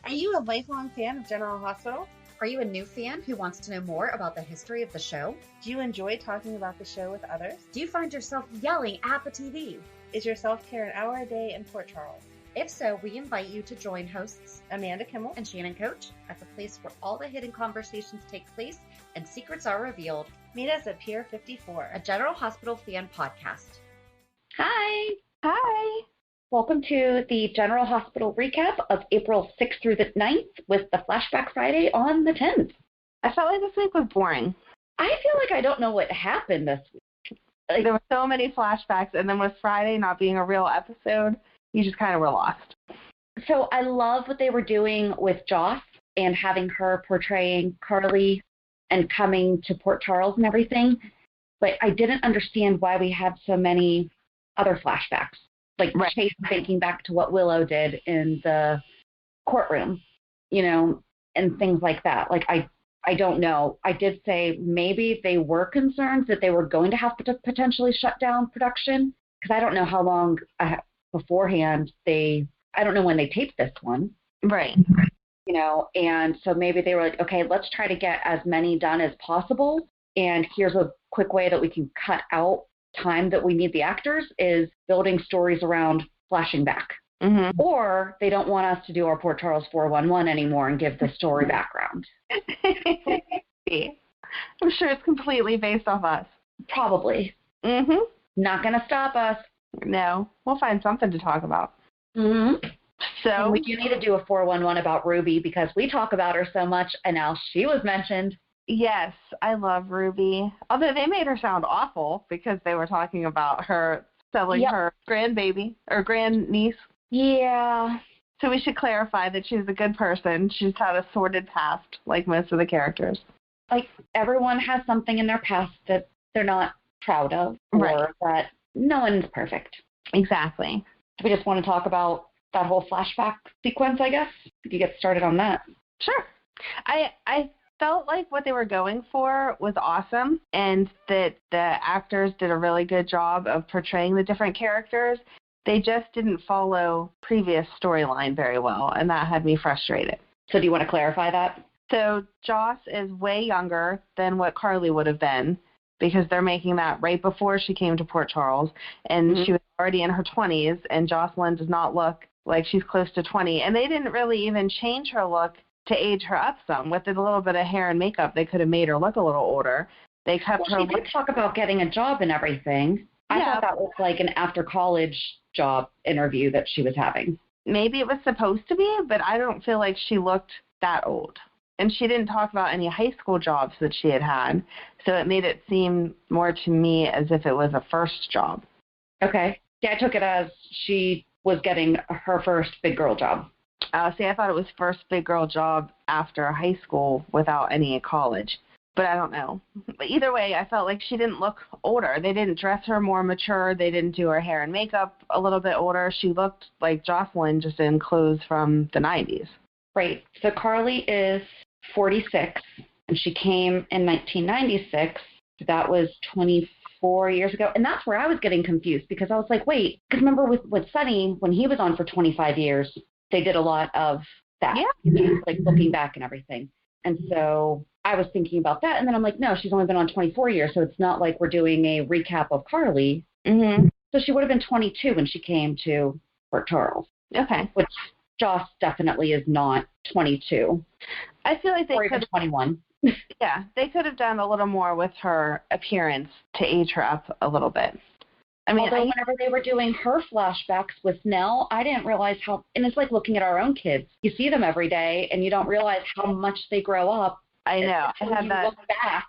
Are you a lifelong fan of General Hospital? Are you a new fan who wants to know more about the history of the show? Do you enjoy talking about the show with others? Do you find yourself yelling at the TV? Is your self-care an hour a day in Port Charles? If so, we invite you to join hosts Amanda Kimmel and Shannon Coach at the place where all the hidden conversations take place and secrets are revealed. Meet us at Pier 54, a General Hospital fan podcast. Hi. Hi. Welcome to the General Hospital recap of April 6th through the 9th with the Flashback Friday on the 10th. I felt like this week was boring. I feel like I don't know what happened this week. Like, there were so many flashbacks, and then with Friday not being a real episode, you just kind of were lost. So I love what they were doing with Joss and having her portraying Carly and coming to Port Charles and everything, but I didn't understand why we had so many other flashbacks. Like Chase thinking back to what Willow did in the courtroom, you know, and things like that. Like, I don't know. I did say maybe they were concerned that they were going to have to potentially shut down production, because I don't know how long beforehand I don't know when they taped this one. Right. You know, and so maybe they were like, okay, let's try to get as many done as possible. And here's a quick way that we can cut out time that we need the actors is building stories around flashing back. Mm-hmm. Or they don't want us to do our Port Charles 411 anymore and give the story background. I'm sure it's completely based off us. Probably. Mm-hmm. Not going to stop us. No. We'll find something to talk about. Mm-hmm. So and we do need to do a 411 about Ruby because we talk about her so much, and now she was mentioned. Yes, I love Ruby. Although they made her sound awful because they were talking about her selling her grandbaby or grandniece. Yeah. So we should clarify that she's a good person. She's had a sordid past, like most of the characters. Like, everyone has something in their past that they're not proud of, or that no one's perfect. Exactly. Do we just want to talk about that whole flashback sequence, I guess? Could you get started on that? Sure. I felt like what they were going for was awesome, and that the actors did a really good job of portraying the different characters. They just didn't follow previous storyline very well, and that had me frustrated. So do you want to clarify that? So Joss is way younger than what Carly would have been, because they're making that right before she came to Port Charles, and she was already in her 20s, and Jocelyn does not look like she's close to 20. And they didn't really even change her look to age her up some. With a little bit of hair and makeup, they could have made her look a little older. They kept her. She did talk about getting a job and everything. I thought that was like an after-college job interview that she was having. Maybe it was supposed to be, but I don't feel like she looked that old. And she didn't talk about any high school jobs that she had had, so it made it seem more to me as if it was a first job. Okay. Yeah, I took it as she was getting her first big girl job. See, I thought it was first big girl job after high school without any college. But I don't know. But either way, I felt like she didn't look older. They didn't dress her more mature. They didn't do her hair and makeup a little bit older. She looked like Jocelyn, just in clothes from the 90s. Right. So Carly is 46, and she came in 1996. That was 24 years ago. And that's where I was getting confused, because I was like, wait, because remember with Sonny, when he was on for 25 years, they did a lot of that, like looking back and everything. And so I was thinking about that, and then I'm like, no, she's only been on 24 years, so it's not like we're doing a recap of Carly. Mm-hmm. So she would have been 22 when she came to Port Charles. Okay. Which Joss definitely is not 22. I feel like they could have 21. Yeah, they could have done a little more with her appearance to age her up a little bit. I mean, although whenever they were doing her flashbacks with Nelle, I didn't realize how, and it's like looking at our own kids. You see them every day, and you don't realize how much they grow up. I know. I had that. Look back.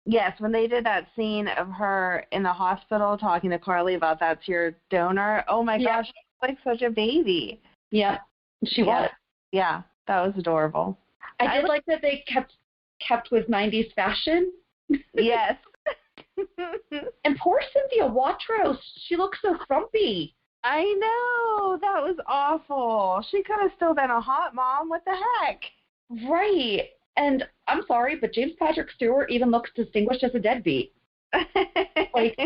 Yes, when they did that scene of her in the hospital talking to Carly about that's your donor. Oh my gosh, she was like such a baby. Yeah, she was. Yeah, that was adorable. I did like that they kept with 90s fashion. Yes. And poor Cynthia Watros, she looks so frumpy. I know. That was awful. She could have still been a hot mom. What the heck? Right. And I'm sorry, but James Patrick Stewart even looks distinguished as a deadbeat. Like,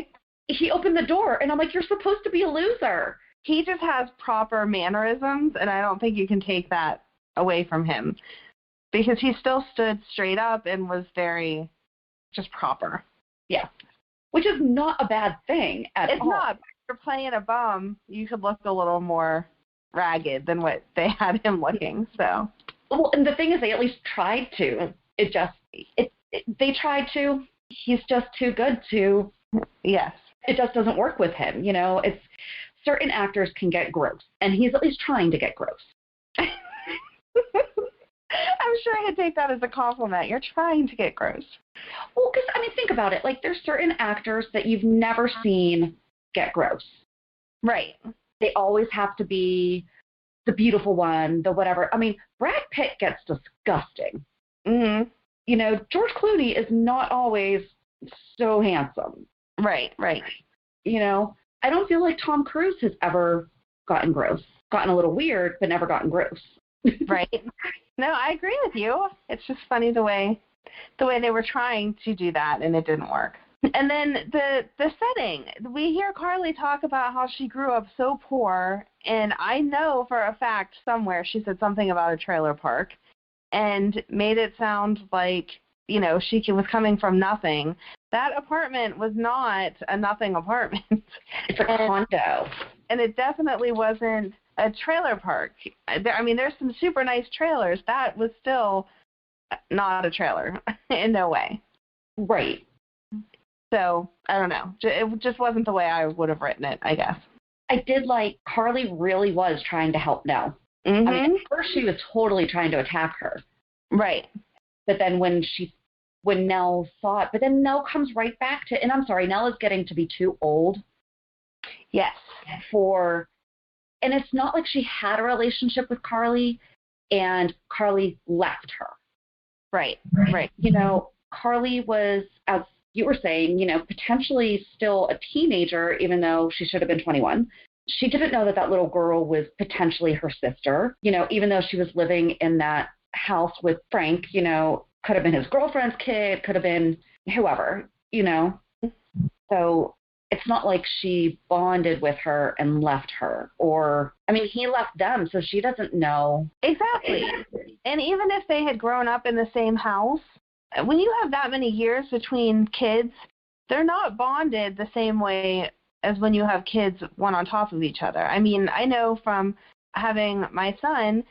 he opened the door, and I'm like, you're supposed to be a loser. He just has proper mannerisms, and I don't think you can take that away from him because he still stood straight up and was very just proper. Yeah. Which is not a bad thing at all. It's not. If you're playing a bum, you could look a little more ragged than what they had him looking. So. Well, and the thing is, they at least tried to. They tried to. He's just too good to. Yes. It just doesn't work with him. It's certain actors can get gross, and he's at least trying to get gross. I'm sure he'd take that as a compliment. You're trying to get gross. Well, because, think about it. Like, there's certain actors that you've never seen get gross. Right. They always have to be the beautiful one, the whatever. Brad Pitt gets disgusting. Mm-hmm. George Clooney is not always so handsome. Right. I don't feel like Tom Cruise has ever gotten gross. Gotten a little weird, but never gotten gross. Right. No, I agree with you. It's just funny the way they were trying to do that, and it didn't work. And then the setting. We hear Carly talk about how she grew up so poor, and I know for a fact somewhere she said something about a trailer park and made it sound like, she was coming from nothing. That apartment was not a nothing apartment. It's a condo. And it definitely wasn't a trailer park. There's some super nice trailers. That was still not a trailer in no way. Right. So, I don't know. It just wasn't the way I would have written it, I guess. I did like Carly really was trying to help Nelle. Mm-hmm. At first she was totally trying to attack her. Right. But then when Nelle saw it, but then Nelle comes right back to, and I'm sorry, Nelle is getting to be too old. Yes. And it's not like she had a relationship with Carly and Carly left her. Right. Carly was, as you were saying, potentially still a teenager, even though she should have been 21. She didn't know that little girl was potentially her sister, even though she was living in that house with Frank, could have been his girlfriend's kid, could have been whoever, So it's not like she bonded with her and left her. Or, he left them, so she doesn't know. Exactly. And even if they had grown up in the same house, when you have that many years between kids, they're not bonded the same way as when you have kids one on top of each other. I know from having my son,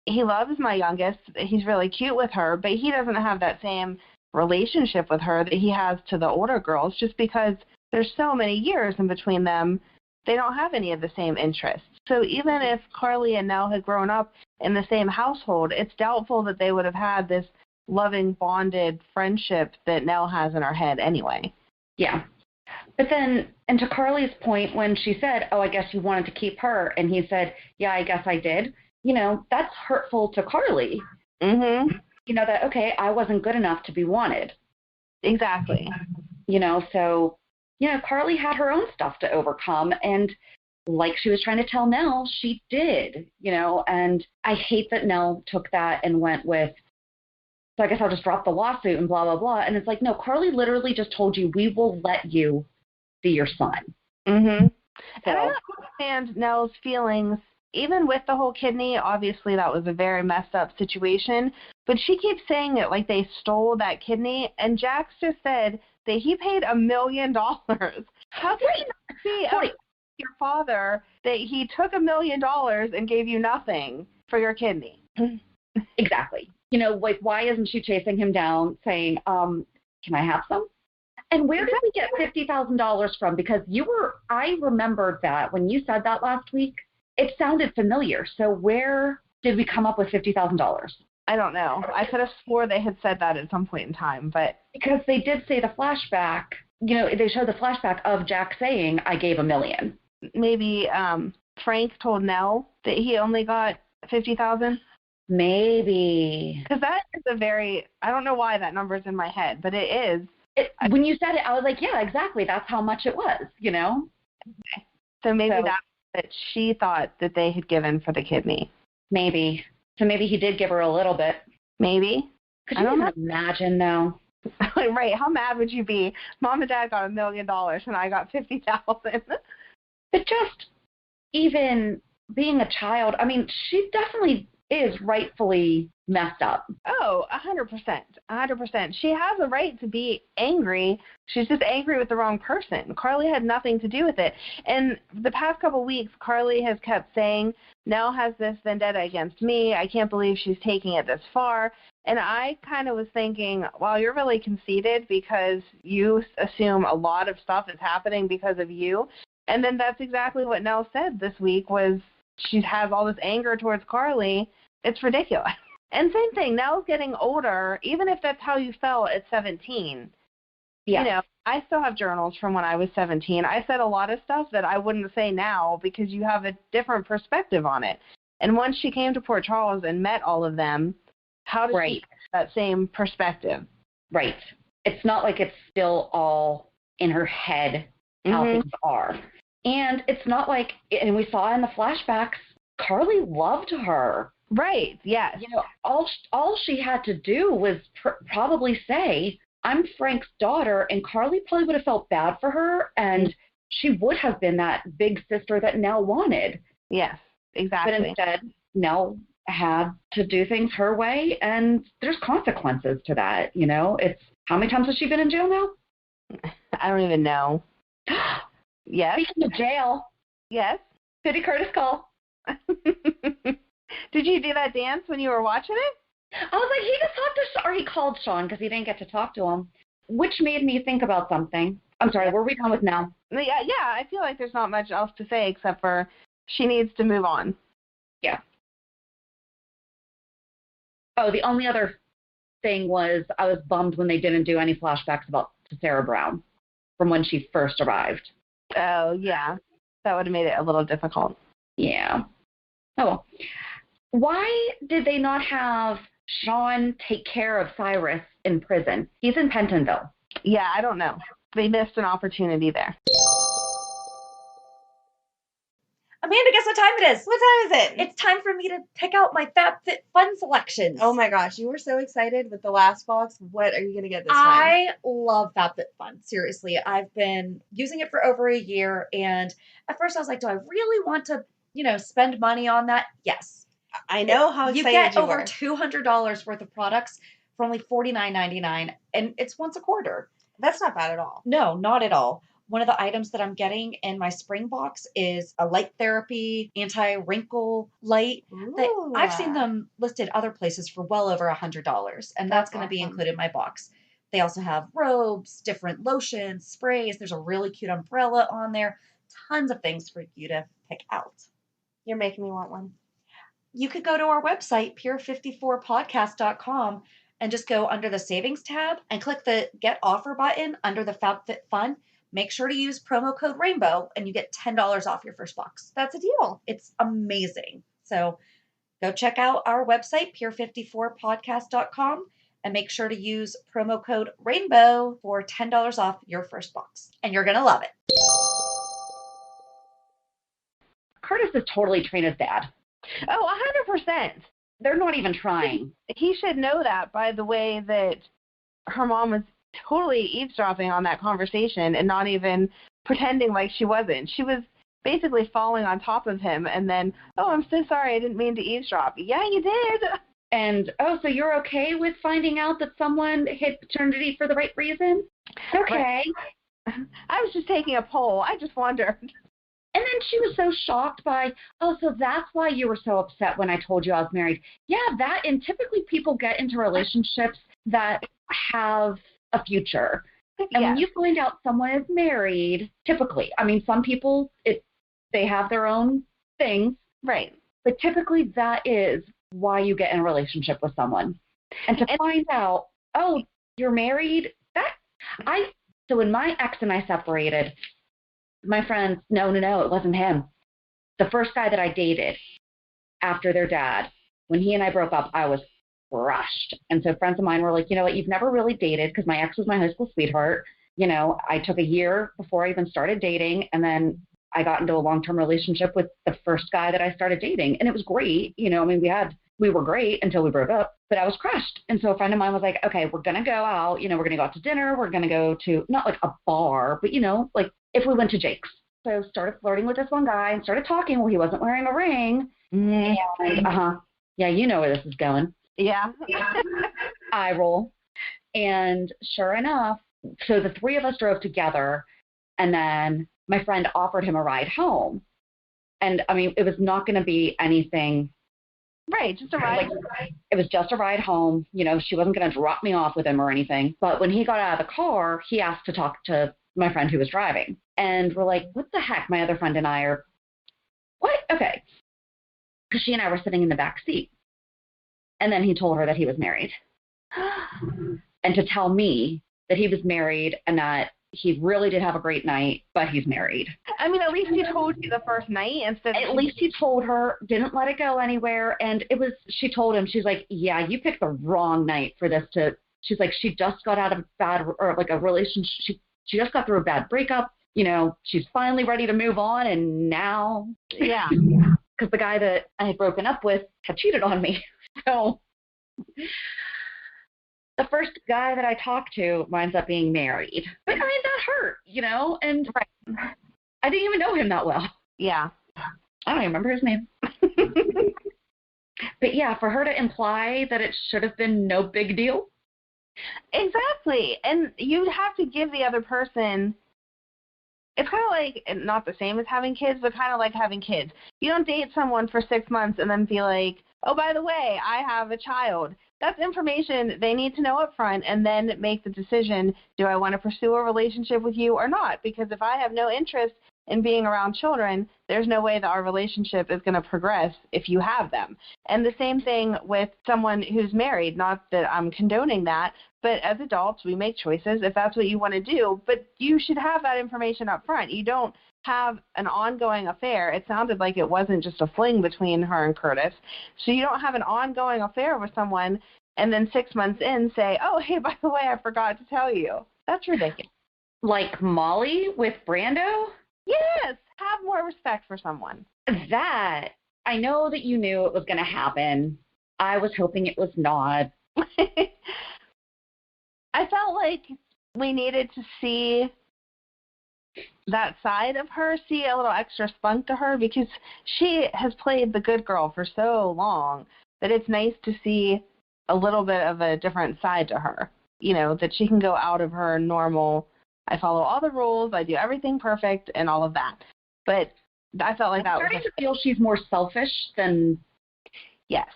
he loves my youngest. He's really cute with her, but he doesn't have that same relationship with her that he has to the older girls just because there's so many years in between them. They don't have any of the same interests. So even if Carly and Nelle had grown up in the same household, it's doubtful that they would have had this loving, bonded friendship that Nelle has in her head anyway. Yeah. But then, and to Carly's point, when she said, I guess you wanted to keep her, and he said, yeah, I guess I did, that's hurtful to Carly. Mm-hmm. That, okay, I wasn't good enough to be wanted. Exactly. So, Carly had her own stuff to overcome, and like she was trying to tell Nelle, she did, and I hate that Nelle took that and went with, so I guess I'll just drop the lawsuit and blah, blah, blah. And it's like, no, Carly literally just told you, we will let you see your son. Mm-hmm. So, and I don't understand Nelle's feelings, even with the whole kidney. Obviously, that was a very messed up situation. But she keeps saying it like they stole that kidney. And Jax just said that he paid $1 million. How can you not see your father that he took $1 million and gave you nothing for your kidney? Exactly. Like, why isn't she chasing him down saying, can I have some? And where did we get $50,000 from? Because I remembered that when you said that last week, it sounded familiar. So where did we come up with $50,000? I don't know. I could have swore they had said that at some point in time, but. Because they did say the flashback, they showed the flashback of Jack saying, I gave $1 million. Maybe Frank told Nelle that he only got $50,000. Maybe. Because that is I don't know why that number's in my head, but it is. When you said it, I was like, yeah, exactly. That's how much it was, Okay. So maybe that's what she thought that they had given for the kidney. Maybe. So maybe he did give her a little bit. Maybe. Could you even imagine, though? Right. How mad would you be? Mom and Dad got $1 million and I got $50,000. But just even being a child, she definitely, is rightfully messed up. Oh, 100%. 100%. She has a right to be angry. She's just angry with the wrong person. Carly had nothing to do with it. And the past couple of weeks, Carly has kept saying, Nelle has this vendetta against me. I can't believe she's taking it this far. And I kind of was thinking, wow, you're really conceited because you assume a lot of stuff is happening because of you. And then that's exactly what Nelle said this week was she has all this anger towards Carly. It's ridiculous. And same thing, Nelle's getting older, even if that's how you felt at 17. Yeah. You know, I still have journals from when I was 17. I said a lot of stuff that I wouldn't say now because you have a different perspective on it. And once she came to Port Charles and met all of them, how does she have that same perspective? Right. It's not like it's still all in her head how things are. And it's not like, and we saw in the flashbacks, Carly loved her. Right, yes. You know, all she had to do was probably say, I'm Frank's daughter, and Carly probably would have felt bad for her, and she would have been that big sister that Nelle wanted. Yes, exactly. But instead, Nelle had to do things her way, and there's consequences to that, you know? It's, how many times has she been in jail now? I don't even know. Yes. Speaking of jail. Yes. Did Curtis call? Did you do that dance when you were watching it? I was like, he just talked to, or he called Shawn because he didn't get to talk to him, which made me think about something. I'm sorry, were we done with Nelle? Yeah, I feel like there's not much else to say except for she needs to move on. Yeah. Oh, the only other thing was I was bummed when they didn't do any flashbacks about Sarah Brown from when she first arrived. Oh, yeah. That would have made it a little difficult. Yeah. Oh, well. Why did they not have Shawn take care of Cyrus in prison? He's in Pentonville. Yeah, I don't know. They missed an opportunity there. Amanda, guess what time it is? What time is it? It's time for me to pick out my FabFitFun selections. Oh my gosh, you were so excited with the last box. What are you going to get this time? I love FabFitFun. Seriously, I've been using it for over a year, and at first I was like, do I really want to, spend money on that? Yes. I know how excited you get you over were. $200 worth of products for only $49.99, and it's once a quarter. That's not bad at all. No, not at all. One of the items that I'm getting in my spring box is a light therapy anti-wrinkle light. I've seen them listed other places for well over $100, and that's going to be included in my box. They also have robes, different lotions, sprays. There's a really cute umbrella on there. Tons of things for you to pick out. You're making me want one. You could go to our website, pure54podcast.com, and just go under the savings tab and click the get offer button under the FabFitFun. Make sure to use promo code RAINBOW and you get $10 off your first box. That's a deal. It's amazing. So go check out our website, pure54podcast.com, and make sure to use promo code RAINBOW for $10 off your first box. And you're going to love it. Curtis is totally Trina's dad. Oh, 100%. They're not even trying. He should know that by the way that her mom was totally eavesdropping on that conversation and not even pretending like she wasn't. She was basically falling on top of him and then, oh, I'm so sorry, I didn't mean to eavesdrop. Yeah, you did. And, oh, so you're okay with finding out that someone hid paternity for the right reason? Okay. Right. I was just taking a poll. I just wondered. And then she was so shocked by, oh, so that's why you were so upset when I told you I was married. Yeah, and typically people get into relationships that have a future. And when you find out someone is married, typically, I mean, some people, they have their own things. Right. But typically that is why you get in a relationship with someone. And to find out, oh, you're married, so when my ex and I separated, my friends, no, it wasn't him. The first guy that I dated after their dad, when he and I broke up, I was crushed. And so friends of mine were like, you know what, you've never really dated, because my ex was my high school sweetheart. I took a year before I even started dating, and then I got into a long-term relationship with the first guy that I started dating. And it was great. We were great until we broke up, but I was crushed. And so a friend of mine was like, okay, we're going to go out, we're going to go out to dinner. We're going to go to not like a bar, but like if we went to Jake's. So started flirting with this one guy and started talking. Well, he wasn't wearing a ring. And Yeah, you know where this is going. Yeah. Eye roll. And sure enough, so the three of us drove together, and then my friend offered him a ride home. And I mean, it was not going to be anything. Right, just a ride. It was just a ride home. You know, she wasn't going to drop me off with him or anything. But when he got out of the car, he asked to talk to my friend who was driving. And we're like, what the heck? My other friend and I are, what? Okay. Because she and I were sitting in the back seat. And then he told her that he was married. And to tell me that he was married and that he really did have a great night, but he's married. I mean, at least he told you the first night instead of... At least he told her, didn't let it go anywhere. And it was, she told him, she's like, yeah, you picked the wrong night for this to, she's like, she just got out of a relationship. She just got through a bad breakup. You know, she's finally ready to move on. And now, yeah, because the guy that I had broken up with had cheated on me. So the first guy that I talked to winds up being married. But I mean, that hurt, you know, and I didn't even know him that well. Yeah. I don't even remember his name. But yeah, for her to imply that it should have been no big deal. Exactly. And you have to give the other person, it's kind of like, not the same as having kids, but kind of like having kids. You don't date someone for 6 months and then be like, oh, by the way, I have a child. That's information they need to know up front and then make the decision, do I want to pursue a relationship with you or not? Because if I have no interest in being around children, there's no way that our relationship is going to progress if you have them. And the same thing with someone who's married, not that I'm condoning that, but as adults, we make choices if that's what you want to do, but you should have that information up front. You don't have an ongoing affair. It sounded like it wasn't just a fling between her and Curtis. So you don't have an ongoing affair with someone and then 6 months in say, oh, hey, by the way, I forgot to tell you. That's ridiculous. Like Molly with Brando? Yes, have more respect for someone. That, I know that you knew it was going to happen. I was hoping it was not. I felt like we needed to see that side of her, see a little extra spunk to her, because she has played the good girl for so long that it's nice to see a little bit of a different side to her, you know, that she can go out of her normal, I follow all the rules, I do everything perfect, and all of that. But I felt like that was... I'm starting to feel she's more selfish than... Yes.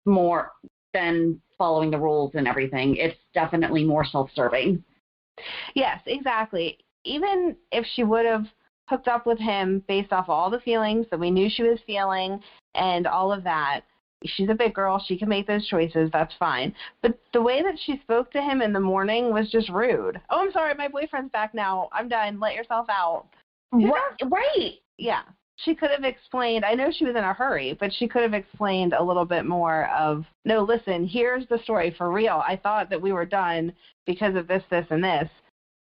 More than following the rules and everything. It's definitely more self-serving. Yes, exactly. Even if she would have hooked up with him based off all the feelings that we knew she was feeling and all of that, she's a big girl. She can make those choices. That's fine. But the way that she spoke to him in the morning was just rude. Oh, I'm sorry. My boyfriend's back now. I'm done. Let yourself out. Right. Yeah. She could have explained, I know she was in a hurry, but she could have explained a little bit more of, no, listen, here's the story for real. I thought that we were done because of this, this, and this.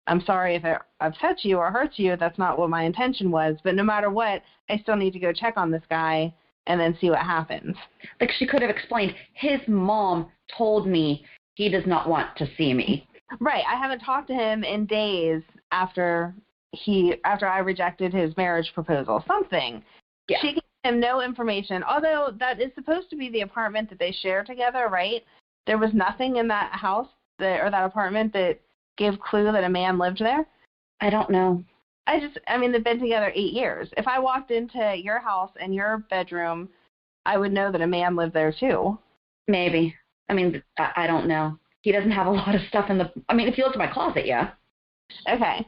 I'm sorry if it upsets you or hurts you. That's not what my intention was. But no matter what, I still need to go check on this guy and then see what happens. Like she could have explained, his mom told me he does not want to see me. Right. I haven't talked to him in days after I rejected his marriage proposal. Something. Yeah. She gave him no information, although that is supposed to be the apartment that they share together, right? There was nothing in that house or that apartment that gave clue that a man lived there. I don't know. I mean, they've been together 8 years. If I walked into your house and your bedroom, I would know that a man lived there too. Maybe. I mean, I don't know. He doesn't have a lot of stuff if you look at my closet, yeah. Okay.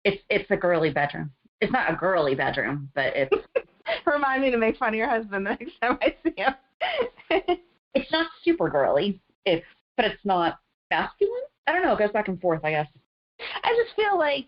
It's a girly bedroom. It's not a girly bedroom, but it's... Remind me to make fun of your husband the next time I see him. It's not super girly, but it's not masculine. I don't know. It goes back and forth, I guess. I just feel like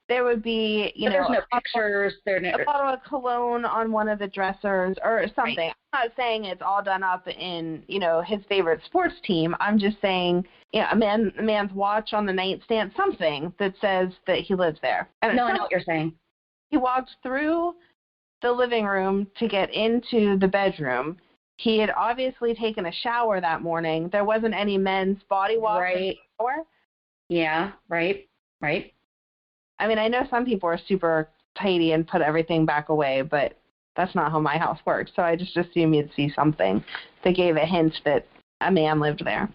there would be, there's no pictures. A bottle of cologne on one of the dressers or something. Right. I'm not saying it's all done up in, his favorite sports team. I'm just saying, a man's watch on the nightstand, something that says that he lives there. No, I know what you're saying. He walked through the living room to get into the bedroom. He had obviously taken a shower that morning. There wasn't any men's body wash in the shower. Yeah, right. I mean, I know some people are super tidy and put everything back away, but that's not how my house works. So I just assume you'd see something that gave a hint that a man lived there.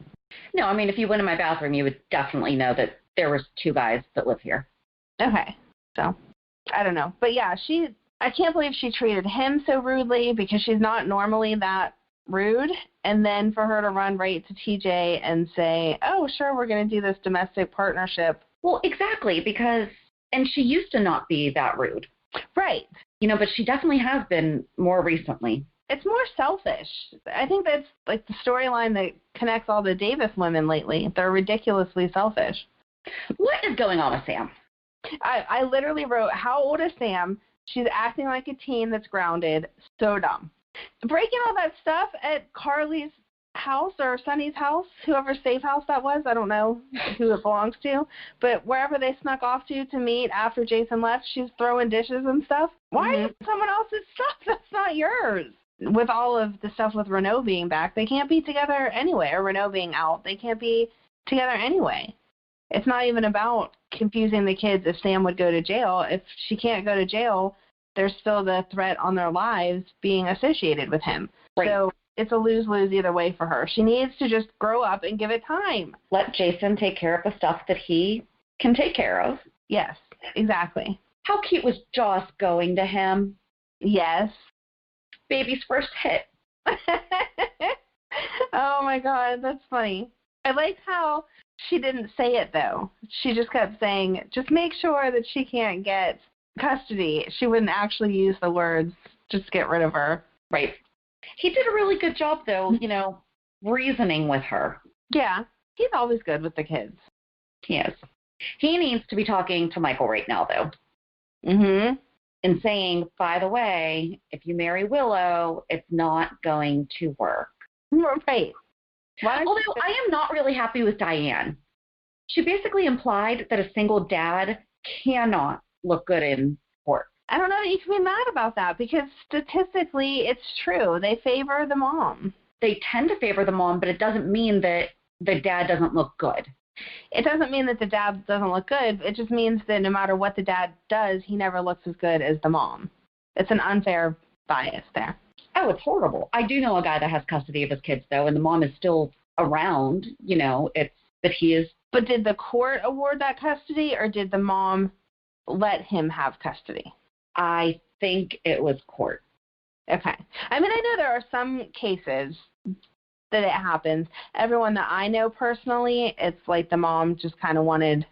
No, I mean, if you went in my bathroom, you would definitely know that there was 2 guys that live here. Okay. So, I don't know. But yeah, I can't believe she treated him so rudely because she's not normally that rude. And then for her to run right to TJ and say, oh, sure, we're going to do this domestic partnership. Well, exactly, and she used to not be that rude. Right. But she definitely has been more recently. It's more selfish. I think that's like the storyline that connects all the Davis women lately. They're ridiculously selfish. What is going on with Sam? I literally wrote, how old is Sam? She's acting like a teen that's grounded. So dumb. Breaking all that stuff at Carly's house or Sunny's house, whoever's safe house that was, I don't know who it belongs to, but wherever they snuck off to meet after Jason left, she's throwing dishes and stuff. Why are you someone else's stuff? That's not yours. With all of the stuff with Renault being back, they can't be together anyway, or Renault being out, they can't be together anyway. It's not even about confusing the kids if Sam would go to jail. If she can't go to jail, there's still the threat on their lives being associated with him. Right. So it's a lose-lose either way for her. She needs to just grow up and give it time. Let Jason take care of the stuff that he can take care of. Yes, exactly. How cute was Joss going to him? Yes. Baby's first hit. Oh, my God, that's funny. I like how she didn't say it, though. She just kept saying, just make sure that she can't get custody. She wouldn't actually use the words, just get rid of her. Right. He did a really good job, though, reasoning with her. Yeah, he's always good with the kids. He is. He needs to be talking to Michael right now, though. Mm-hmm. And saying, by the way, if you marry Willow, it's not going to work. Right. Although I am not really happy with Diane. She basically implied that a single dad cannot look good in court. I don't know that you can be mad about that because statistically it's true. They favor the mom. They tend to favor the mom, but it doesn't mean that the dad doesn't look good. It doesn't mean that the dad doesn't look good. It just means that no matter what the dad does, he never looks as good as the mom. It's an unfair bias there. Oh, it's horrible. I do know a guy that has custody of his kids, though, and the mom is still around. It's that he is. But did the court award that custody, or did the mom let him have custody? I think it was court. Okay. I mean, I know there are some cases that it happens. Everyone that I know personally, it's like the mom just kind of wanted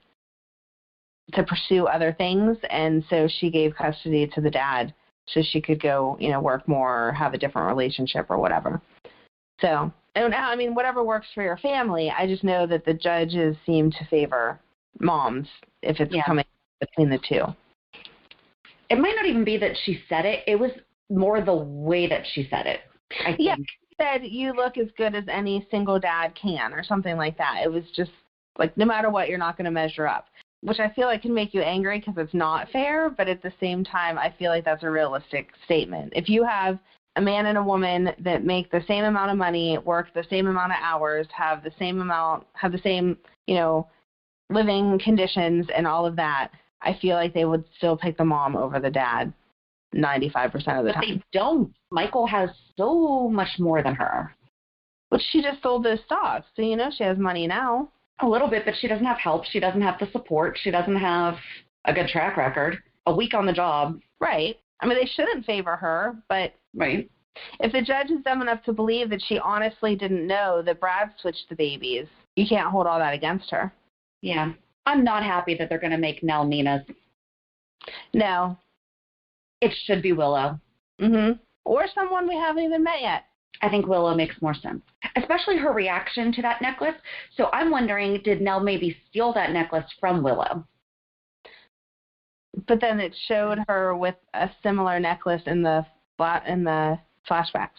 to pursue other things, and so she gave custody to the dad so she could go, work more or have a different relationship or whatever. So, I mean, whatever works for your family, I just know that the judges seem to favor moms if it's coming between the two. It might not even be that she said it. It was more the way that she said it, I think. Yeah, she said, you look as good as any single dad can or something like that. It was just like, no matter what, you're not going to measure up, which I feel like can make you angry because it's not fair. But at the same time, I feel like that's a realistic statement. If you have a man and a woman that make the same amount of money, work the same amount of hours, have the same, living conditions and all of that, I feel like they would still pick the mom over the dad 95% of the time. But they don't. Michael has so much more than her. But she just sold those stocks, so she has money now. A little bit, but she doesn't have help. She doesn't have the support. She doesn't have a good track record. A week on the job. Right. I mean, they shouldn't favor her, but right. If the judge is dumb enough to believe that she honestly didn't know that Brad switched the babies, you can't hold all that against her. Yeah. I'm not happy that they're going to make Nelle Nina's. No. It should be Willow. Mm-hmm. Or someone we haven't even met yet. I think Willow makes more sense, especially her reaction to that necklace. So I'm wondering, did Nelle maybe steal that necklace from Willow? But then it showed her with a similar necklace in the flashbacks.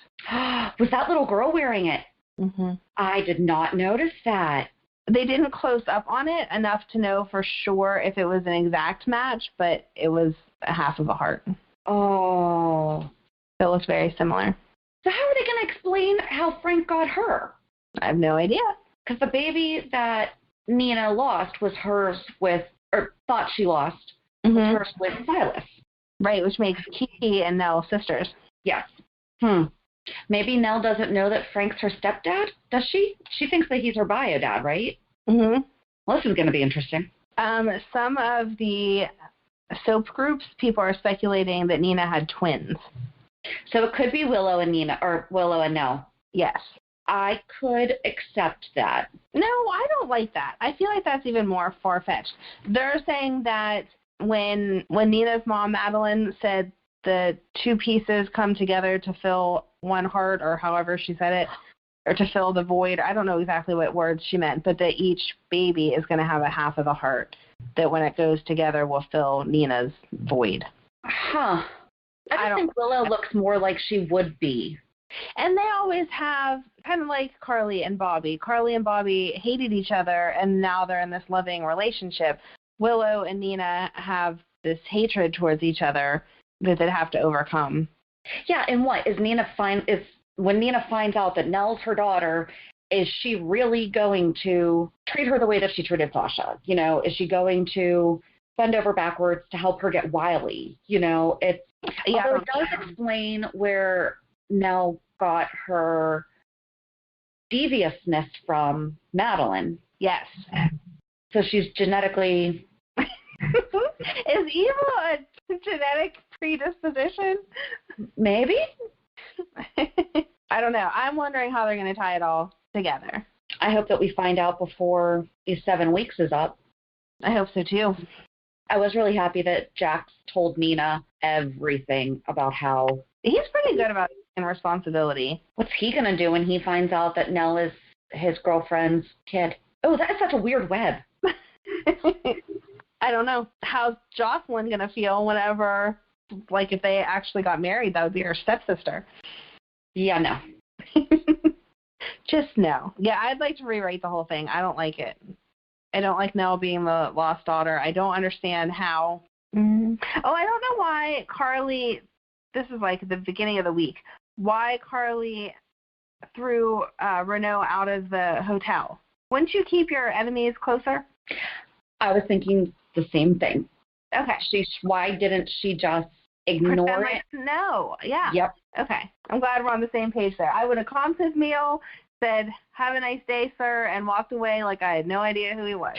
Was that little girl wearing it? Mm-hmm. I did not notice that. They didn't close up on it enough to know for sure if it was an exact match, but it was a half of a heart. Oh. It looked very similar. So how are they going to explain how Frank got her? I have no idea. Because the baby that Nina lost was hers with, or thought she lost, was hers with Silas. Right, which makes Kiki and Nelle sisters. Yes. Maybe Nelle doesn't know that Frank's her stepdad, does she? She thinks that he's her bio dad, right? Mm-hmm. Well, this is going to be interesting. Some of the soap groups, people are speculating that Nina had twins. So it could be Willow and Nina, or Willow and Nelle. Yes. I could accept that. No, I don't like that. I feel like that's even more far-fetched. They're saying that when Nina's mom, Madeline, said the two pieces come together to fill one heart, or however she said it, or to fill the void, I don't know exactly what words she meant, but that each baby is going to have a half of the heart, that when it goes together will fill Nina's void. Huh. I don't think Willow looks more like she would be. And they always have, kind of like Carly and Bobby. Carly and Bobby hated each other, and now they're in this loving relationship. Willow and Nina have this hatred towards each other that they'd have to overcome. Yeah, and what is when Nina finds out that Nelle's her daughter, is she really going to treat her the way that she treated Sasha? You know, is she going to bend over backwards to help her get wily? You know, although it does explain where Nelle got her deviousness from Madeline. Yes. So she's genetically... Is evil a genetic predisposition? Maybe. I don't know. I'm wondering how they're going to tie it all together. I hope that we find out before these 7 weeks is up. I hope so too. I was really happy that Jax told Nina everything about how... He's pretty good about taking responsibility. What's he going to do when he finds out that Nelle is his girlfriend's kid? Oh, that is such a weird web. I don't know. How's Jocelyn going to feel whenever, like, if they actually got married, that would be her stepsister. Yeah, no. Just no. Yeah, I'd like to rewrite the whole thing. I don't like it. I don't like Nelle being the lost daughter. I don't understand how. I don't know why Carly, this is like the beginning of the week, why Carly threw Renault out of the hotel. Wouldn't you keep your enemies closer? I was thinking the same thing. Okay. Why didn't she just ignore it? No. Yeah. Yep. Okay. I'm glad we're on the same page there. I would have comped his meal, said, "Have a nice day, sir," and walked away like I had no idea who he was.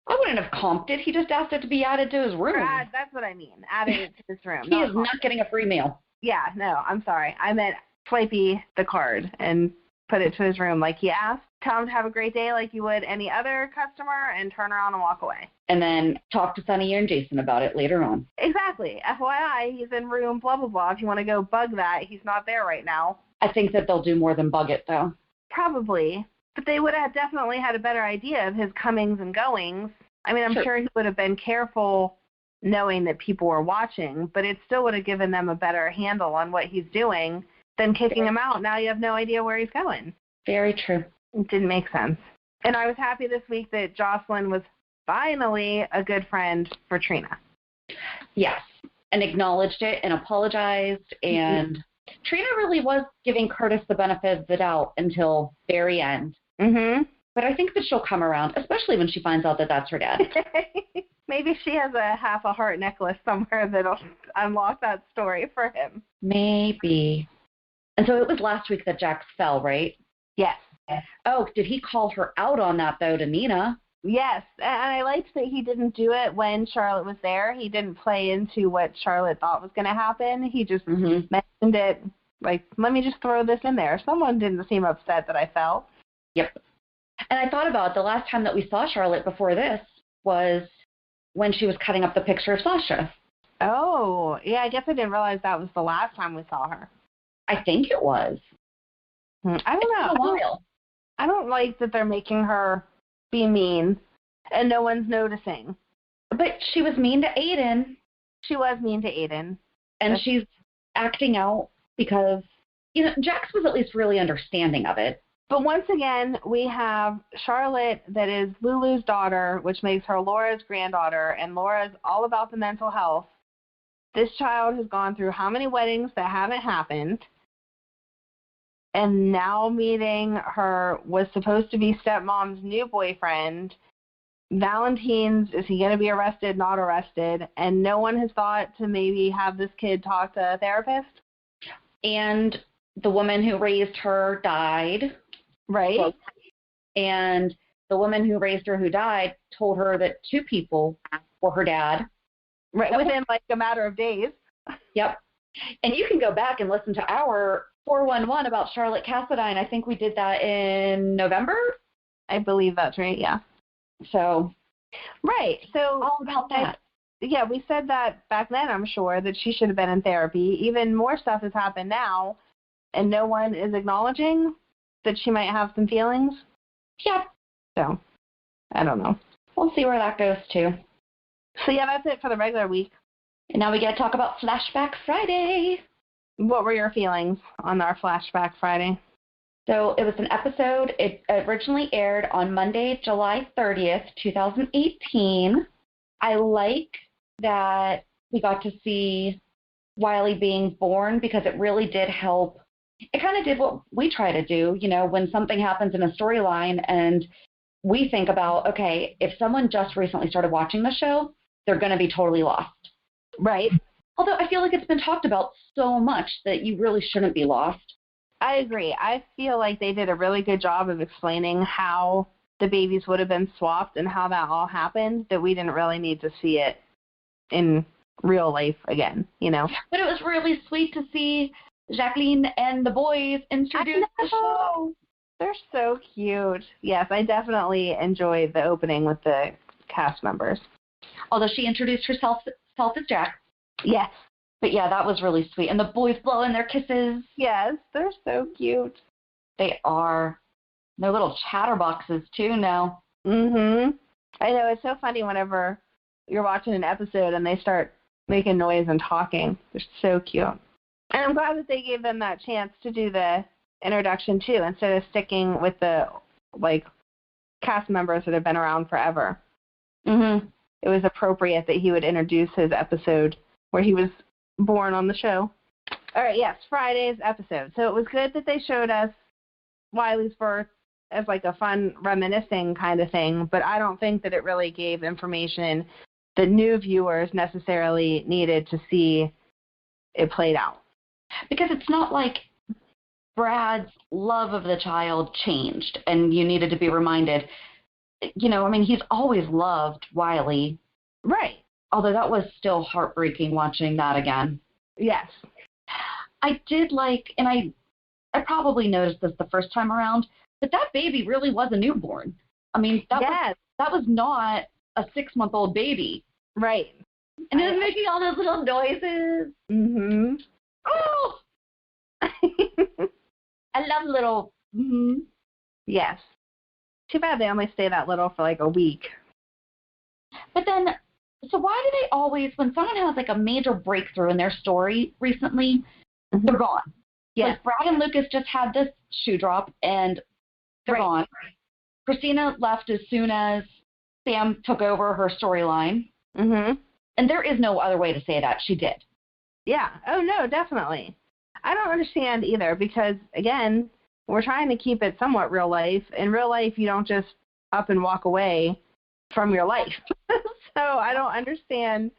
I wouldn't have comped it. He just asked it to be added to his room. That's what I mean. Added it to his room. He is not getting a free meal. Yeah, no, I'm sorry. I meant Swipey the card and put it to his room like he asked. Tell him to have a great day like you would any other customer and turn around and walk away. And then talk to Sunny and Jason about it later on. Exactly. FYI, he's in room blah, blah, blah. If you want to go bug that, he's not there right now. I think that they'll do more than bug it, though. Probably. But they would have definitely had a better idea of his comings and goings. I mean, I'm sure he would have been careful knowing that people were watching, but it still would have given them a better handle on what he's doing than kicking him out. Now you have no idea where he's going. Very true. It didn't make sense. And I was happy this week that Jocelyn was finally a good friend for Trina. Yes, and acknowledged it and apologized. And Trina really was giving Curtis the benefit of the doubt until very end. Mm-hmm. But I think that she'll come around, especially when she finds out that that's her dad. Maybe she has a half a heart necklace somewhere that'll unlock that story for him. Maybe. And so it was last week that Jax fell, right? Yes. Oh, did he call her out on that, though, to Nina? Yes, and I liked that he didn't do it when Charlotte was there. He didn't play into what Charlotte thought was going to happen. He just mentioned it, like, let me just throw this in there. Someone didn't seem upset that I fell. Yep. And I thought about it, the last time that we saw Charlotte before this was when she was cutting up the picture of Sasha. Oh, yeah, I guess I didn't realize that was the last time we saw her. I think it was. I don't know. It's been a while. I don't like that they're making her be mean and no one's noticing. But she was mean to Aiden. She was mean to Aiden. And she's acting out because, you know, Jax was at least really understanding of it. But once again, we have Charlotte that is Lulu's daughter, which makes her Laura's granddaughter, and Laura's all about the mental health. This child has gone through how many weddings that haven't happened, and now meeting her was supposed to be stepmom's new boyfriend, Valentine's, is he going to be arrested, not arrested? And no one has thought to maybe have this kid talk to a therapist. And the woman who raised her died. Right. And the woman who raised her who died told her that 2 people were her dad. Right. Within like a matter of days. Yep. And you can go back and listen to our 411 about Charlotte Cassadine. I think we did that in November. I believe that's right, yeah. So, right. So all about that. Yeah, we said that back then, I'm sure, that she should have been in therapy. Even more stuff has happened now, and no one is acknowledging that she might have some feelings. Yep. So, I don't know. We'll see where that goes, too. So, yeah, that's it for the regular week. And now we get to talk about Flashback Friday. What were your feelings on our Flashback Friday? So it was an episode. It originally aired on Monday, July 30th, 2018. I like that we got to see Wiley being born because it really did help. It kind of did what we try to do, you know, when something happens in a storyline and we think about, okay, if someone just recently started watching the show, they're going to be totally lost. Right. Although I feel like it's been talked about so much that you really shouldn't be lost. I agree. I feel like they did a really good job of explaining how the babies would have been swapped and how that all happened, that we didn't really need to see it in real life again, you know? But it was really sweet to see Jacqueline and the boys introduce the show. They're so cute. Yes, I definitely enjoyed the opening with the cast members. Although she introduced herself as Jack. Yes. But yeah, that was really sweet. And the boys blowing their kisses. Yes, they're so cute. They are. They're little chatterboxes too now. Mm-hmm. I know, it's so funny whenever you're watching an episode and they start making noise and talking. They're so cute. And I'm glad that they gave them that chance to do the introduction too, instead of sticking with the, like, cast members that have been around forever. Mm-hmm. It was appropriate that he would introduce his episode where he was born on the show. All right, yes, Friday's episode. So it was good that they showed us Wiley's birth as like a fun reminiscing kind of thing, but I don't think that it really gave information that new viewers necessarily needed to see it played out. Because it's not like Brad's love of the child changed and you needed to be reminded. You know, I mean, he's always loved Wiley. Right. Although that was still heartbreaking watching that again. Yes. I did like, and I probably noticed this the first time around, but that baby really was a newborn. I mean, that was not a 6-month-old baby. Right. And it was making all those little noises. Mm-hmm. Oh! I love little, mm-hmm. Yes. Too bad they only stay that little for like a week. But then, so why do they always, when someone has like a major breakthrough in their story recently, mm-hmm. they're gone? Yeah. Like Brad and Lucas just had this shoe drop and they're gone. Christina left as soon as Sam took over her storyline. Mm-hmm. And there is no other way to say that. She did. Yeah. Oh, no, definitely. I don't understand either because, again, we're trying to keep it somewhat real life. In real life, you don't just up and walk away from your life. So I don't understand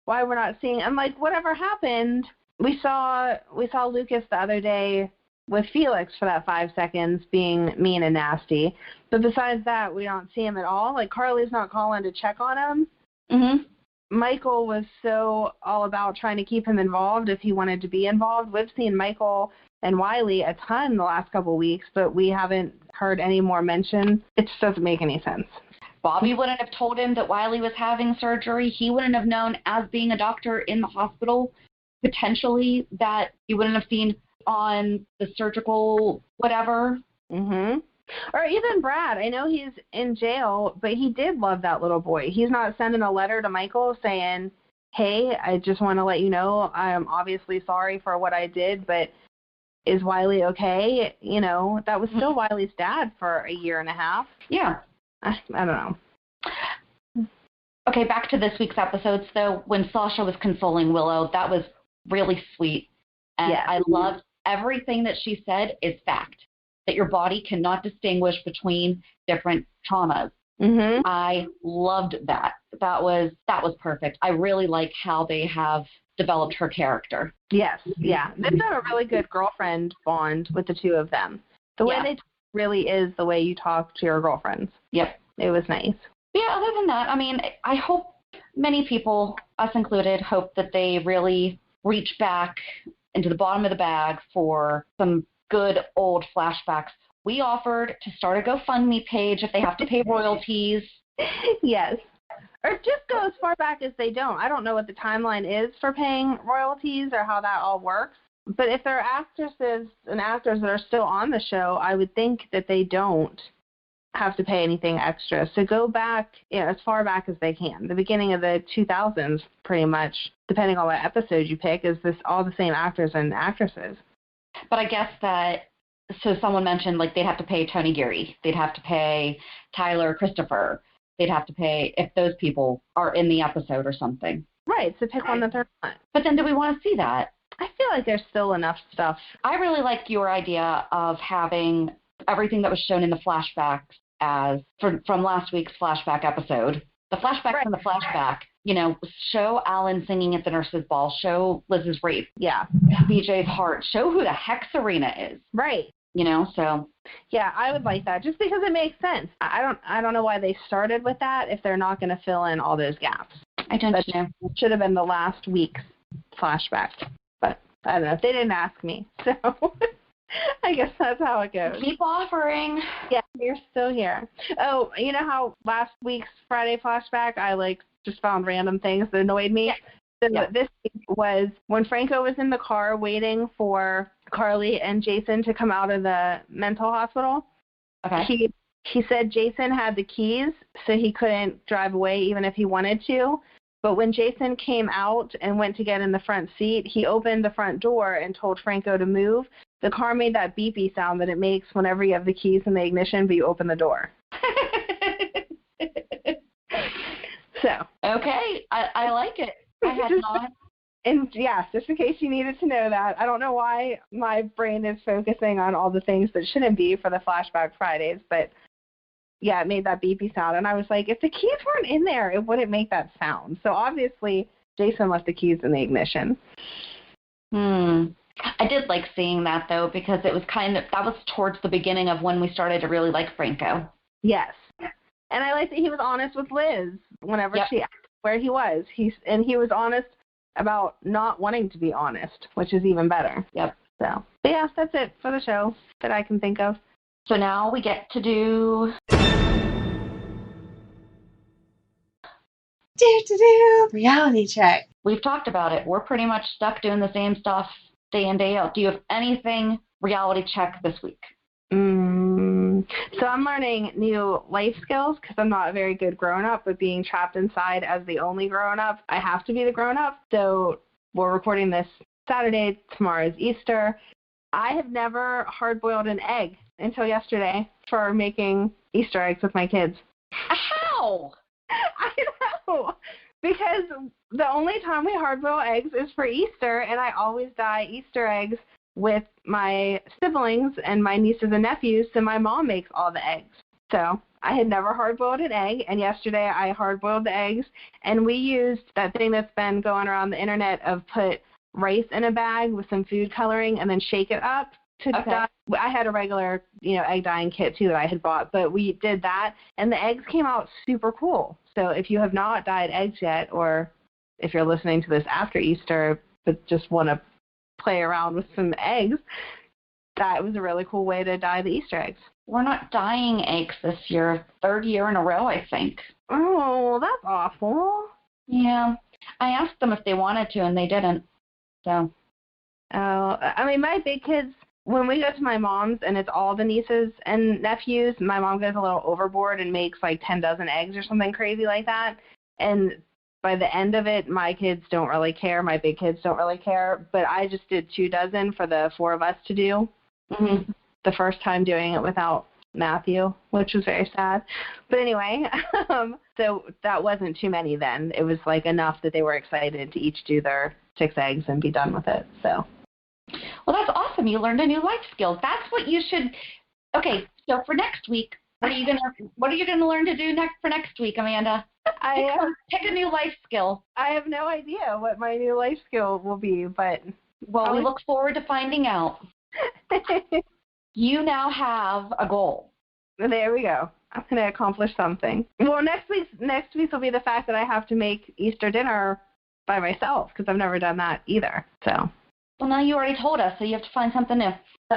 why we're not seeing. And, like, whatever happened, we saw Lucas the other day with Felix for that 5 seconds being mean and nasty. But besides that, we don't see him at all. Like, Carly's not calling to check on him. Mm-hmm. Michael was so all about trying to keep him involved if he wanted to be involved. We've seen Michael and Wiley a ton the last couple of weeks, but we haven't heard any more mention. It just doesn't make any sense. Bobby wouldn't have told him that Wiley was having surgery. He wouldn't have known, as being a doctor in the hospital, potentially, that he wouldn't have seen on the surgical whatever. Mm-hmm. Or even Brad. I know he's in jail, but he did love that little boy. He's not sending a letter to Michael saying, hey, I just want to let you know I'm obviously sorry for what I did, but is Wiley okay? You know, that was still Wiley's dad for a year and a half. Yeah. I don't know. Okay, back to this week's episodes, though. When Sasha was consoling Willow, that was really sweet. And I loved everything that she said is fact, that your body cannot distinguish between different traumas. Mhm. I loved that. That was perfect. I really like how they have developed her character. Yes. Yeah. They've done a really good girlfriend bond with the two of them. The way they talk really is the way you talk to your girlfriends. Yep. It was nice. Yeah, other than that, I mean, I hope many people, us included, hope that they really reach back into the bottom of the bag for some good old flashbacks. We offered to start a GoFundMe page if they have to pay royalties. Yes. Or just go as far back as they don't. I don't know what the timeline is for paying royalties or how that all works. But if there are actresses and actors that are still on the show, I would think that they don't have to pay anything extra. So go back, as far back as they can. The beginning of the 2000s, pretty much, depending on what episode you pick, is this all the same actors and actresses. But I guess that, so someone mentioned, like, they'd have to pay Tony Geary. They'd have to pay Tyler Christopher. They'd have to pay if those people are in the episode or something. Right, so pick one that they're not. But then do we want to see that? I feel like there's still enough stuff. I really like your idea of having everything that was shown in the flashbacks as from last week's flashback episode. The flashback from the flashback, show Alan singing at the nurse's ball, show Liz's rape. Yeah. BJ's heart, show who the heck Serena is. Right. So. Yeah, I would like that just because it makes sense. I don't know why they started with that if they're not going to fill in all those gaps. I don't know. It should have been the last week's flashback. But I don't know. They didn't ask me. So I guess that's how it goes. Keep offering. Yeah, you're still here. Oh, you know how last week's Friday flashback I just found random things that annoyed me? Yeah. So this week was when Franco was in the car waiting for Carly and Jason to come out of the mental hospital. Okay. He said Jason had the keys, so he couldn't drive away even if he wanted to. But when Jason came out and went to get in the front seat, he opened the front door and told Franco to move. The car made that beepy sound that it makes whenever you have the keys in the ignition, but you open the door. So. Okay, I like it. I had not. And yeah, just in case you needed to know that, I don't know why my brain is focusing on all the things that shouldn't be for the Flashback Fridays, but yeah, it made that beepy sound. And I was like, if the keys weren't in there, it wouldn't make that sound. So obviously, Jason left the keys in the ignition. I did like seeing that, though, because it was that was towards the beginning of when we started to really like Franco. Yes. And I like that he was honest with Liz whenever she asked where he was. He was honest about not wanting to be honest, which is even better. Yep. So, but yeah, that's it for the show that I can think of. So now we get to do... reality check. We've talked about it. We're pretty much stuck doing the same stuff day in, day out. Do you have anything reality check this week? So I'm learning new life skills because I'm not a very good grown-up, but being trapped inside as the only grown-up, I have to be the grown-up. So we're recording this Saturday. Tomorrow's Easter. I have never hard-boiled an egg until yesterday for making Easter eggs with my kids. How? I know. Because the only time we hard-boil eggs is for Easter, and I always dye Easter eggs with my siblings and my nieces and nephews, so my mom makes all the eggs. So I had never hard-boiled an egg, and yesterday I hard-boiled the eggs, and we used that thing that's been going around the internet of put rice in a bag with some food coloring and then shake it up to dye. I had a regular, egg dyeing kit too that I had bought, but we did that, and the eggs came out super cool. So if you have not dyed eggs yet, or if you're listening to this after Easter but just want to play around with some eggs, that was a really cool way to dye the Easter eggs. We're not dyeing eggs this year. Third year in a row, I think. Oh, that's awful. Yeah. I asked them if they wanted to, and they didn't. So. Oh, I mean, my big kids, when we go to my mom's and it's all the nieces and nephews, my mom goes a little overboard and makes 10 dozen eggs or something crazy like that. And by the end of it, my kids don't really care. My big kids don't really care. But I just did 2 dozen for the 4 of us to do. Mm-hmm. The first time doing it without Matthew, which was very sad. But anyway, so that wasn't too many then. It was enough that they were excited to each do their 6 eggs and be done with it. So. Well, that's awesome. You learned a new life skill. That's what you should... Okay, so for next week, What are you gonna learn to do next week, Amanda? Pick a new life skill. I have no idea what my new life skill will be, but we look forward to finding out. You now have a goal. There we go. I'm going to accomplish something. Well, next week will be the fact that I have to make Easter dinner by myself because I've never done that either. So. Well, now you already told us, so you have to find something new.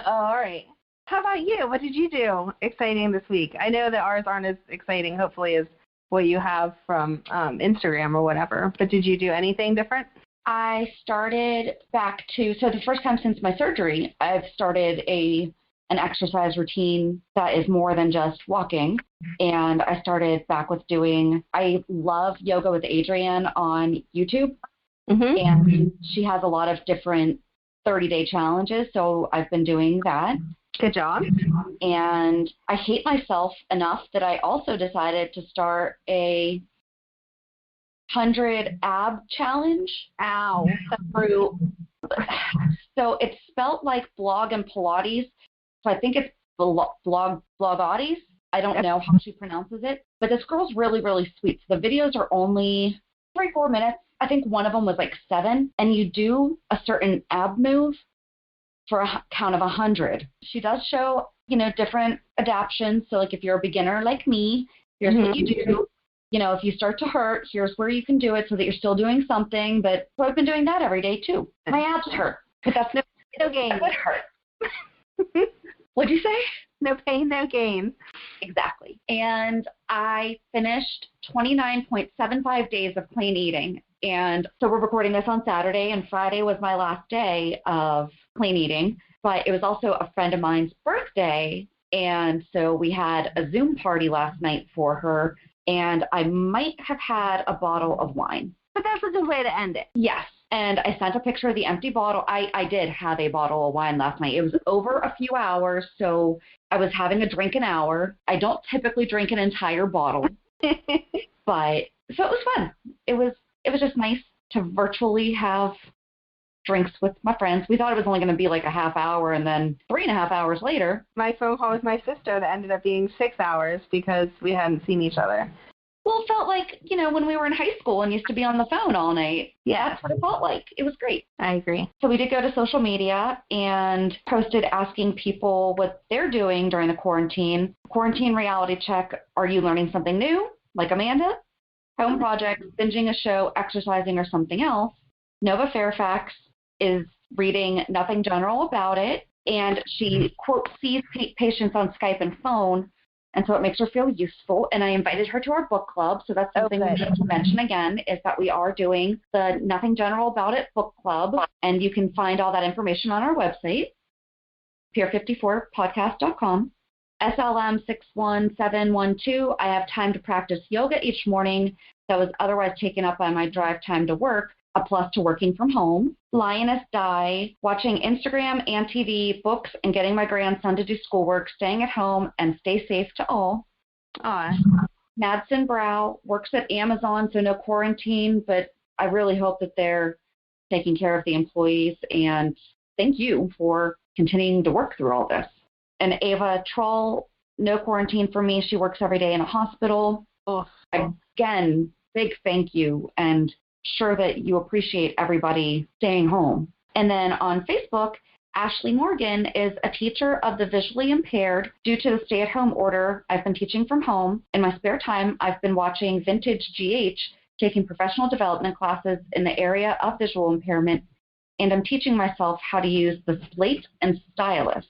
All right. How about you? What did you do exciting this week? I know that ours aren't as exciting, hopefully, as what you have from Instagram or whatever. But did you do anything different? I started so the first time since my surgery, I've started an exercise routine that is more than just walking. And I started back with I love Yoga with Adrienne on YouTube. Mm-hmm. And she has a lot of different 30-day challenges. So I've been doing that. Good job. And I hate myself enough that I also decided to start a 100 ab challenge. Ow. So it's spelt like blog and Pilates. So I think it's blogotis. I don't know how she pronounces it. But this girl's really, really sweet. So the videos are only 3-4 minutes. I think one of them was like 7. And you do a certain ab move for a count of 100. She does show, different adaptions. So like if you're a beginner like me, here's what you do. If you start to hurt, here's where you can do it so that you're still doing something. But so I've been doing that every day too. My abs hurt. But that's no gain. That would hurt. What'd you say? No pain, no gain. Exactly. And I finished 29.75 days of clean eating. And so we're recording this on Saturday, and Friday was my last day of clean eating. But it was also a friend of mine's birthday. And so we had a Zoom party last night for her. And I might have had a bottle of wine. But that's a good way to end it. Yes. And I sent a picture of the empty bottle. I did have a bottle of wine last night. It was over a few hours, so I was having a drink an hour. I don't typically drink an entire bottle. But so it was fun. It was just nice to virtually have drinks with my friends. We thought it was only going to be like a half hour, and then 3.5 hours later. My phone call with my sister that ended up being 6 hours because we hadn't seen each other. Well, it felt like, when we were in high school and used to be on the phone all night. Yeah, that's what it felt like. It was great. I agree. So we did go to social media and posted asking people what they're doing during the quarantine. Quarantine reality check. Are you learning something new, like Amanda? Home projects, binging a show, exercising, or something else. Nova Fairfax is reading Nothing General About It. And she, quote, sees patients on Skype and phone. And so it makes her feel useful. And I invited her to our book club. So that's something we need to mention again, is that we are doing the Nothing General About It book club. And you can find all that information on our website, pier54podcast.com. SLM61712, I have time to practice yoga each morning that was otherwise taken up by my drive time to work, a plus to working from home. Lioness Die, watching Instagram and TV, books, and getting my grandson to do schoolwork, staying at home, and stay safe to all. Madsen Brow works at Amazon, so no quarantine, but I really hope that they're taking care of the employees, and thank you for continuing to work through all this. And Ava Troll, no quarantine for me. She works every day in a hospital. Again, big thank you, and sure that you appreciate everybody staying home. And then on Facebook, Ashley Morgan is a teacher of the visually impaired. Due to the stay-at-home order, I've been teaching from home. In my spare time, I've been watching Vintage GH, taking professional development classes in the area of visual impairment, and I'm teaching myself how to use the slate and stylus.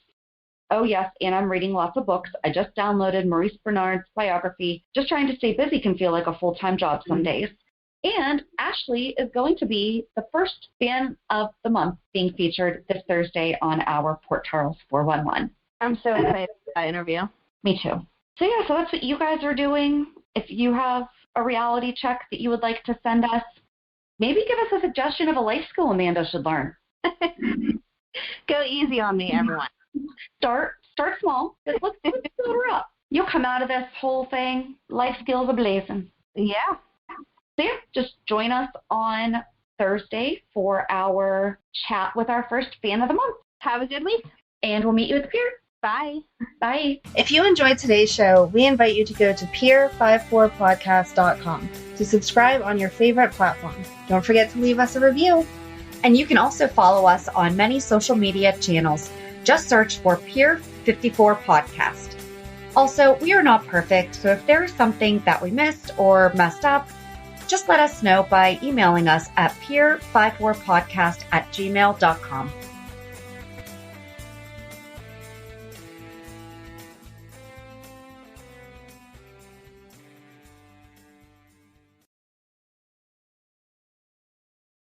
Oh, yes, and I'm reading lots of books. I just downloaded Maurice Bernard's biography. Just trying to stay busy can feel like a full-time job some days. And Ashley is going to be the first fan of the month being featured this Thursday on our Port Charles 411. I'm so excited for that interview. Me too. So yeah, so that's what you guys are doing. If you have a reality check that you would like to send us, maybe give us a suggestion of a life skill Amanda should learn. Go easy on me, everyone. Start small. Let's build her up. You'll come out of this whole thing, life skills ablazing. Yeah. So yeah, just join us on Thursday for our chat with our first fan of the month. Have a good week. And we'll meet you at the pier. Bye. Bye. If you enjoyed today's show, we invite you to go to peer54podcast.com to subscribe on your favorite platform. Don't forget to leave us a review. And you can also follow us on many social media channels. Just search for Peer 54 Podcast. Also, we are not perfect, so if there is something that we missed or messed up, just let us know by emailing us at peer54podcast@gmail.com.